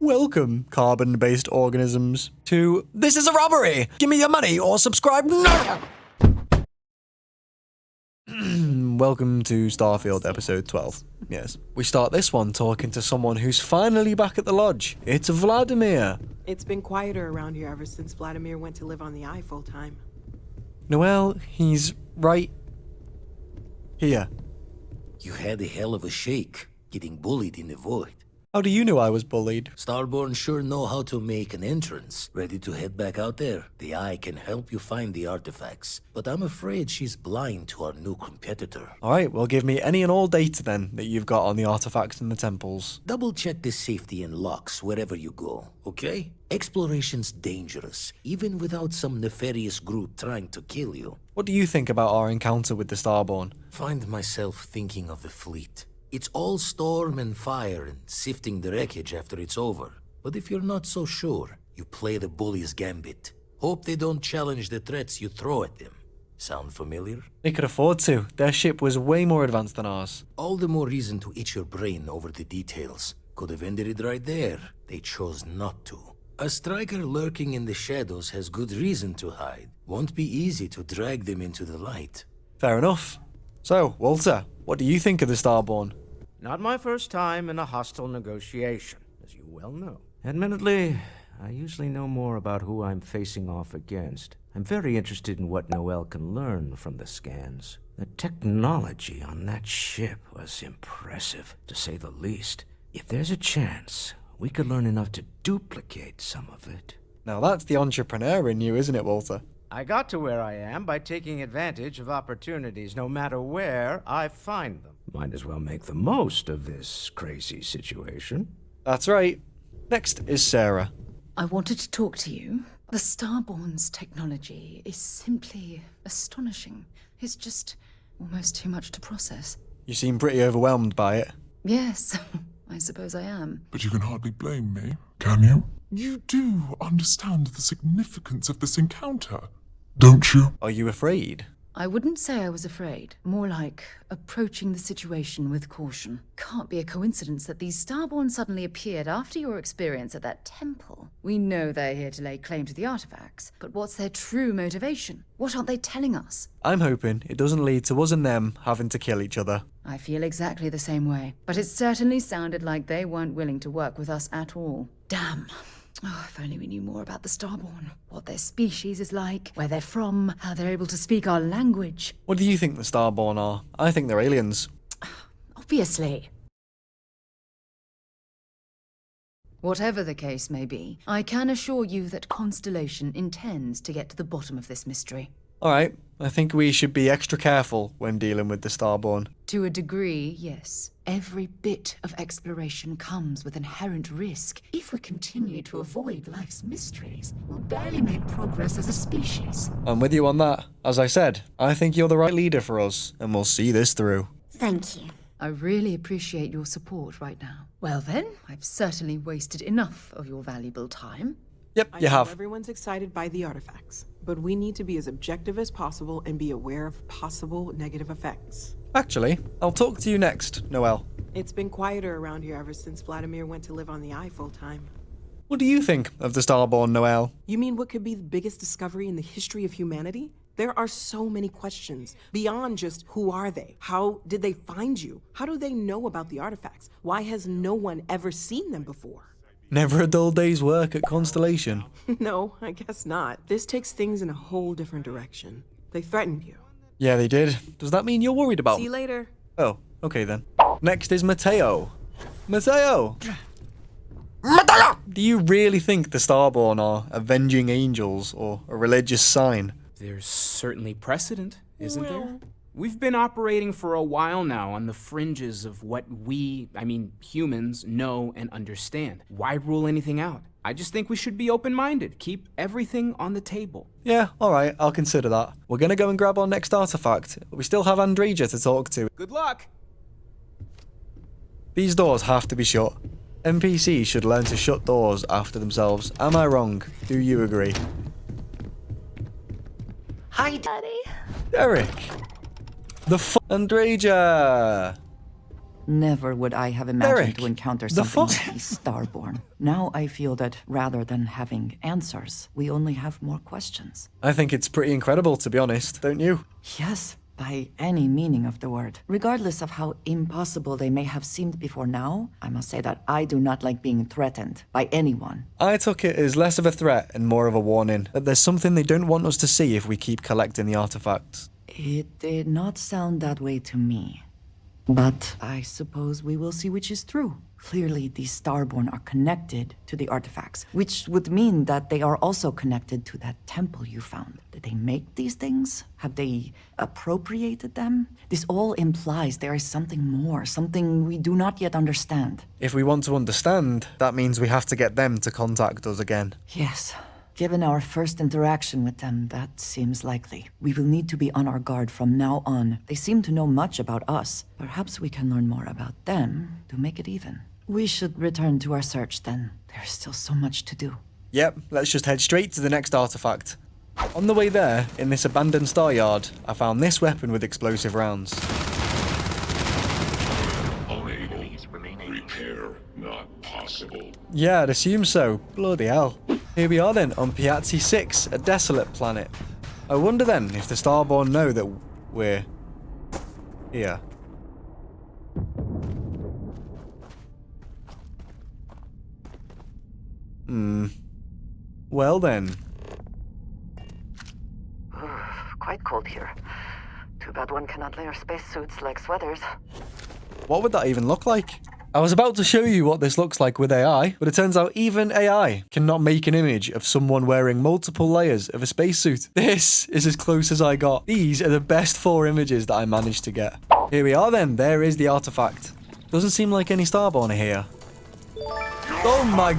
Welcome, carbon-based organisms, to This is a Robbery! Give me your money or subscribe now! Welcome to Starfield episode 12. Yes. We start this one talking to someone who's finally back at the lodge. It's Vladimir. It's been quieter around here ever since Vladimir went to live on the Eye full time. Noel, he's right here. You had a hell of a shake, getting bullied in the void. How do you know I was bullied? Starborn sure know how to make an entrance. Ready to head back out there? The Eye can help you find the artifacts, but I'm afraid she's blind to our new competitor. Alright, well give me any and all data then that you've got on the artifacts in the temples. Double check the safety and locks wherever you go, okay? Exploration's dangerous, even without some nefarious group trying to kill you. What do you think about our encounter with the Starborn? Find myself thinking of the fleet. It's all storm and fire and sifting the wreckage after it's over. But if you're not so sure, you play the bully's gambit. Hope they don't challenge the threats you throw at them. Sound familiar? They could afford to. Their ship was way more advanced than ours. All the more reason to itch your brain over the details. Could have ended it right there. They chose not to. A striker lurking in the shadows has good reason to hide. Won't be easy to drag them into the light. Fair enough. So, Walter, what do you think of the Starborn? Not my first time in a hostile negotiation, as you well know. Admittedly, I usually know more about who I'm facing off against. I'm very interested in what Noel can learn from the scans. The technology on that ship was impressive, to say the least. If there's a chance, we could learn enough to duplicate some of it. Now that's the entrepreneur in you, isn't it, Walter? I got to where I am by taking advantage of opportunities, no matter where I find them. Might as well make the most of this crazy situation. That's right. Next is Sarah. I wanted to talk to you. The Starborn's technology is simply astonishing. It's just almost too much to process. You seem pretty overwhelmed by it. Yes, I suppose I am. But you can hardly blame me, can you? You do understand the significance of this encounter, don't you? Are you afraid? I wouldn't say I was afraid. More like approaching the situation with caution. Can't be a coincidence that these Starborn suddenly appeared after your experience at that temple. We know they're here to lay claim to the artifacts, but what's their true motivation? What aren't they telling us? I'm hoping it doesn't lead to us and them having to kill each other. I feel exactly the same way, but it certainly sounded like they weren't willing to work with us at all. Damn. Oh, if only we knew more about the Starborn. What their species is like, where they're from, how they're able to speak our language. What do you think the Starborn are? I think they're aliens. Obviously. Whatever the case may be, I can assure you that Constellation intends to get to the bottom of this mystery. Alright, I think we should be extra careful when dealing with the Starborn. To a degree, yes. Every bit of exploration comes with inherent risk. If we continue to avoid life's mysteries, we'll barely make progress as a species. I'm with you on that. As I said, I think you're the right leader for us, and we'll see this through. Thank you. I really appreciate your support right now. Well then, I've certainly wasted enough of your valuable time. Yep, I you know have. everyone's excited by the artifacts, but we need to be as objective as possible and be aware of possible negative effects. Actually, I'll talk to you next, Noel. It's been quieter around here ever since Vladimir went to live on the Eye full time. What do you think of the Starborn, Noel? You mean what could be the biggest discovery in the history of humanity? There are so many questions beyond just who are they? How did they find you? How do they know about the artifacts? Why has no one ever seen them before? Never a dull day's work at Constellation. No, I guess not. This takes things in a whole different direction. They threatened you. Yeah, they did. Does that mean you're worried about See you later. Oh, okay then. Next is Mateo. Mateo! Do you really think the Starborn are avenging angels or a religious sign? There's certainly precedent, isn't there? We've been operating for a while now on the fringes of what humans, know and understand. Why rule anything out? I just think we should be open-minded. Keep everything on the table. Yeah, alright, I'll consider that. We're gonna go and grab our next artifact. We still have Andreja to talk to. Good luck! These doors have to be shut. NPCs should learn to shut doors after themselves. Am I wrong? Do you agree? Hi, Daddy. Derek! The Andreja! Never would I have imagined Derek, to encounter the something fuck? like these Starborn. Now I feel that rather than having answers, we only have more questions. I think it's pretty incredible, to be honest, don't you? Yes, by any meaning of the word. Regardless of how impossible they may have seemed before now, I must say that I do not like being threatened by anyone. I took it as less of a threat and more of a warning that there's something they don't want us to see if we keep collecting the artifacts. It did not sound that way to me. But I suppose we will see which is true. Clearly, these Starborn are connected to the artifacts, which would mean that they are also connected to that temple you found. Did they make these things? Have they appropriated them? This all implies there is something more, something we do not yet understand. If we want to understand, that means we have to get them to contact us again. Yes. Given our first interaction with them, that seems likely. We will need to be on our guard from now on. They seem to know much about us. Perhaps we can learn more about them to make it even. We should return to our search then. There's still so much to do. Yep, let's just head straight to the next artifact. On the way there, in this abandoned star yard, I found this weapon with explosive rounds. Unable. Repair not possible. Yeah, I'd assume so. Bloody hell. Here we are then, on Piazzi VI, a desolate planet. I wonder then if the Starborn know that we're here. Well then. Quite cold here. Too bad one cannot layer spacesuits like sweaters. What would that even look like? I was about to show you what this looks like with AI, but it turns out even AI cannot make an image of someone wearing multiple layers of a spacesuit. This is as close as I got. These are the best 4 images that I managed to get. Here we are then, there is the artifact. Doesn't seem like any Starborn are here. Oh my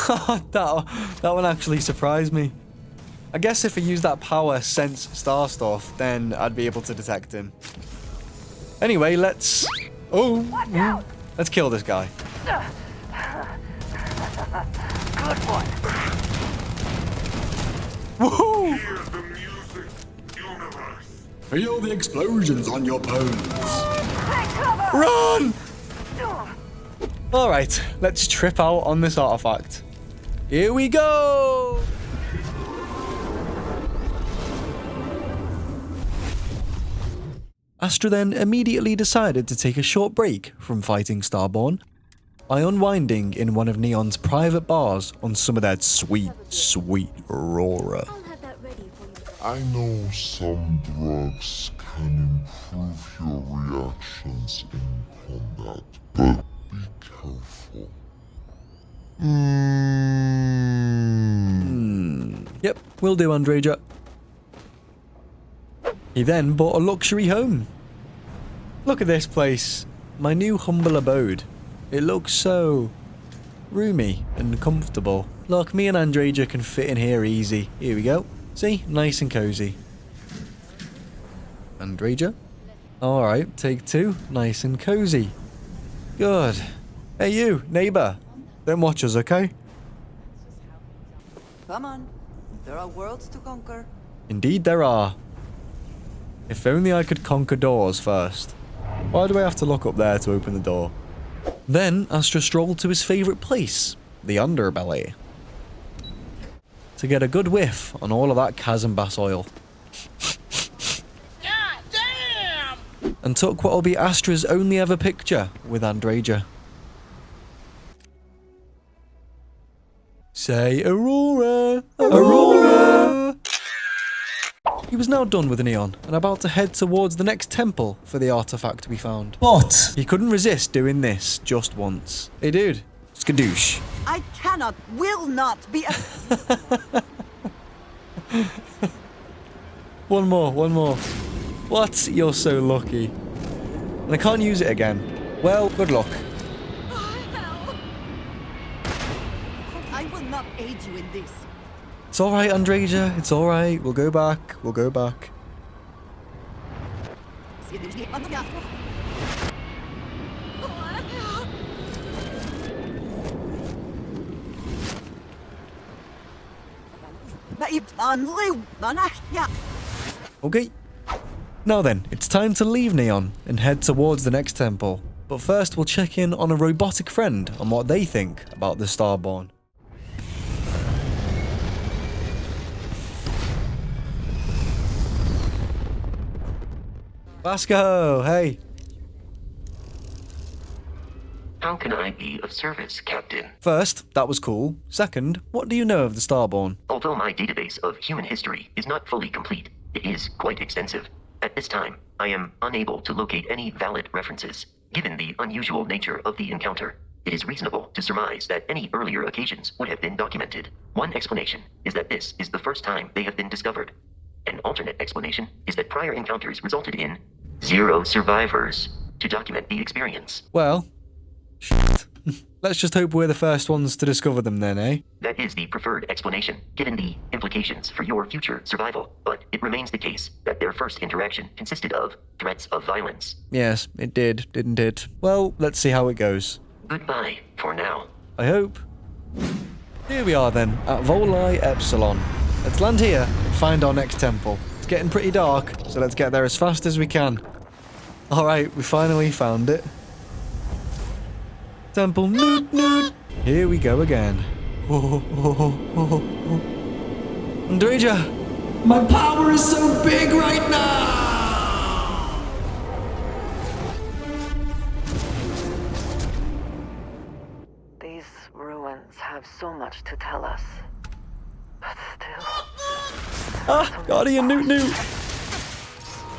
god, that one actually surprised me. I guess if I use that power sense star stuff, then I'd be able to detect him. Anyway, let's... Let's kill this guy. Good one. Woohoo! Hear the music, universe. Feel the explosions on your bones. Run! Alright, let's trip out on this artifact. Here we go! Astra then immediately decided to take a short break from fighting Starborn by unwinding in one of Neon's private bars on some of that sweet, sweet Aurora. I know some drugs can improve your reactions in combat, but be careful. Yep, will do, Andreja. He then bought a luxury home. Look at this place. My new humble abode. It looks so roomy and comfortable. Look, me and Andreja can fit in here easy. Here we go. See? Nice and cozy. Andreja? Alright, take 2. Nice and cozy. Good. Hey you, neighbor. Don't watch us, okay? Come on. There are worlds to conquer. Indeed there are. If only I could conquer doors first. Why do I have to look up there to open the door? Then Astra strolled to his favourite place, the underbelly, to get a good whiff on all of that chasm bass oil. God damn! And took what will be Astra's only ever picture with Andreja. Say Aurora! Aurora! He was now done with Neon and about to head towards the next temple for the artifact we found. But he couldn't resist doing this just once. Hey dude, skadoosh. I cannot, will not be a... One more. What? You're so lucky. And I can't use it again. Well, good luck. I will not aid you in this. It's alright, Andreja. It's alright. We'll go back. Okay. Now then, it's time to leave Neon and head towards the next temple. But first, we'll check in on a robotic friend on what they think about the Starborn. Vasco, hey. How can I be of service, Captain? First, that was cool. Second, what do you know of the Starborn? Although my database of human history is not fully complete, it is quite extensive. At this time, I am unable to locate any valid references. Given the unusual nature of the encounter, it is reasonable to surmise that any earlier occasions would have been documented. One explanation is that this is the first time they have been discovered. An alternate explanation is that prior encounters resulted in 0 survivors to document the experience. Well, shit. Let's just hope we're the first ones to discover them then, eh? That is the preferred explanation, given the implications for your future survival. But it remains the case that their first interaction consisted of threats of violence. Yes, it did, didn't it? Well, let's see how it goes. Goodbye for now. I hope. Here we are then, at Voli Epsilon. Let's land here and find our next temple. It's getting pretty dark, so let's get there as fast as we can. Alright, we finally found it. Temple Noot Noot. Here we go again. Andreja, my power is so big right now! These ruins have so much to tell us. But still... Ah, Guardian Noot Noot!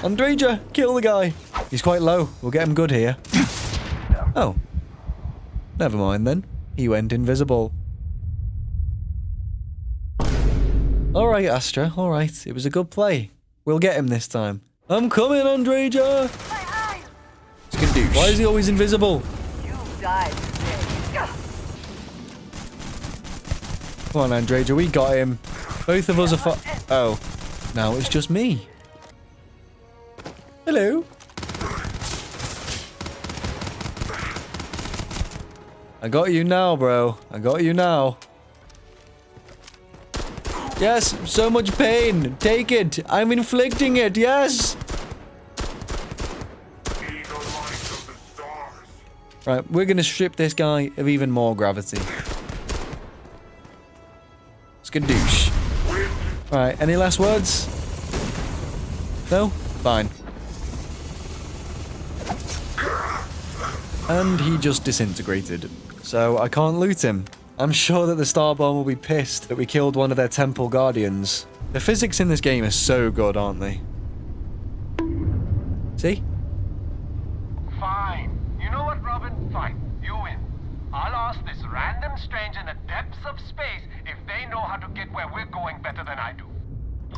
Andreja, kill the guy. He's quite low. We'll get him good here. Oh. Never mind then. He went invisible. Alright, Astra. Alright. It was a good play. We'll get him this time. I'm coming, Andreja! Skadoosh. Why is he always invisible? You died today. Come on, Andreja. We got him. Both of us are Oh. Now it's just me. Hello. I got you now, bro. I got you now. Yes, so much pain. Take it. I'm inflicting it. Yes. Right, we're going to strip this guy of even more gravity. Skadoosh. Alright, any last words? No? Fine. And he just disintegrated. So I can't loot him. I'm sure that the Starborn will be pissed that we killed one of their temple guardians. The physics in this game are so good, aren't they? See? Fine. You know what, Robin? Fine. You win. I'll ask this random stranger in the depths of space if they know how to get where we're going better than I do.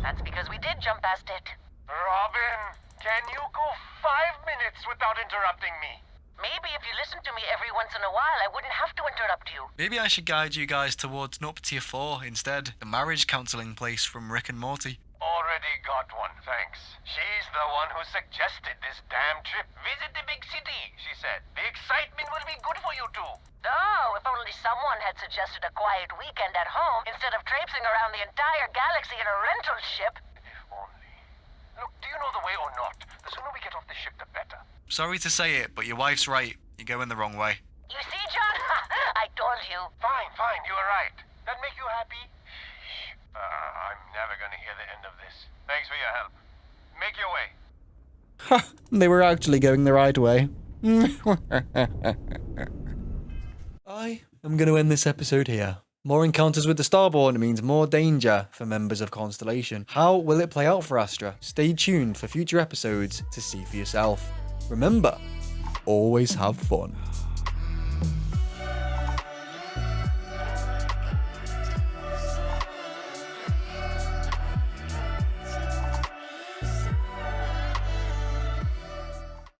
That's because we did jump past it. Robin, can you go 5 minutes without interrupting me? Maybe if you listened to me every once in a while, I wouldn't have to interrupt you. Maybe I should guide you guys towards Noot Tier 4 instead. The marriage counseling place from Rick and Morty. Already got one, thanks. She's the one who suggested this damn trip. Visit the big city, she said. The excitement will be good for you two. Oh, if only someone had suggested a quiet weekend at home instead of traipsing around the entire galaxy in a rental ship. If only. Look, do you know the way or not? The sooner we get off the ship, the better. Sorry to say it, but your wife's right. You're going the wrong way. You see, John? I told you. Fine, you were right. That make you happy? I'm never gonna hear the end of this. Thanks for your help. Make your way. Ha! They were actually going the right way. I am going to end this episode here. More encounters with the Starborn means more danger for members of Constellation. How will it play out for Astra? Stay tuned for future episodes to see for yourself. Remember, always have fun.